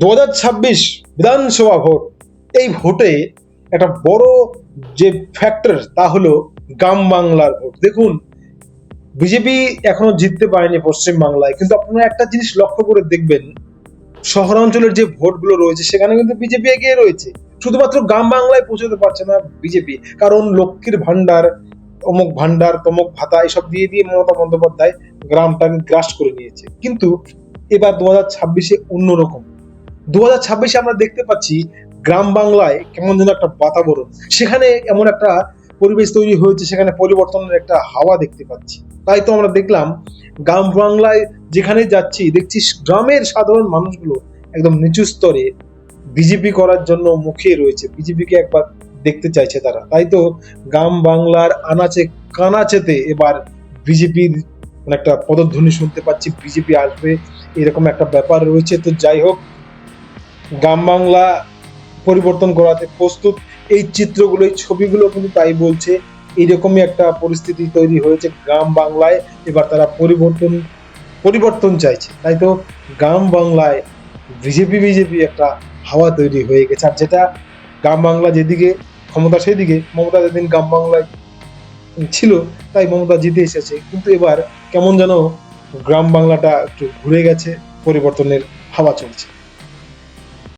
2026 বিধানসভা ভোট, এই ভোটে একটা বড় যে ফ্যাক্টর তা হলো গ্রাম বাংলার ভোট। দেখুন, বিজেপি এখনো জিততে পারেনি পশ্চিম বাংলায়, কিন্তু আপনারা একটা জিনিস লক্ষ্য করে দেখবেন, শহরাঞ্চলের যে ভোটগুলো রয়েছে সেখানে কিন্তু বিজেপি এগিয়ে রয়েছে। শুধুমাত্র গ্রাম বাংলায় পৌঁছতে পারছে না বিজেপি, কারণ লক্ষ্মীর ভান্ডার, অমুক ভান্ডার, তমুক ভাতা এসব দিয়ে দিয়ে মমতা বন্দ্যোপাধ্যায় গ্রামটাকে গ্রাস করে নিয়েছে। কিন্তু এবার 2026-এ অন্যরকম। 2026-এ আমরা দেখতে পাচ্ছি গ্রাম বাংলায় কেমন যেন একটা বাতাবরণ, সেখানে এমন একটা পরিবেশ তৈরি হয়েছে, সেখানে পরিবর্তনের একটা হাওয়া দেখতে পাচ্ছি। তাই তো আমরা দেখলাম গ্রাম বাংলায় যেখানে যাচ্ছি দেখছি গ্রামের সাধারণ মানুষগুলো একদম নিচু স্তরে বিজেপি করার জন্য মুখিয়ে রয়েছে, বিজেপিকে একবার দেখতে চাইছে তারা। তাই তো গ্রাম বাংলার আনাচে কানাচেতে এবার বিজেপির একটা পদধ্বনি শুনতে পাচ্ছি, বিজেপি আসবে এরকম একটা ব্যাপার রয়েছে। তো যাই হোক, গ্রাম বাংলা পরিবর্তন করাতে প্রস্তুত, এই চিত্রগুলো, এই ছবিগুলো কিন্তু তাই বলছে। এইরকমই একটা পরিস্থিতি তৈরি হয়েছে গ্রাম বাংলায়। এবার তারা পরিবর্তন চাইছে। তাই তো গ্রাম বাংলায় বিজেপি একটা হাওয়া তৈরি হয়ে গেছে। আর যেটা গ্রাম বাংলা যেদিকে ক্ষমতা সেদিকে মমতা যেদিন গ্রাম বাংলায় ছিল, তাই মমতা জিতে এসেছে। কিন্তু এবার কেমন যেন গ্রাম বাংলাটা একটু ঘুরে গেছে, পরিবর্তনের হাওয়া চলছে।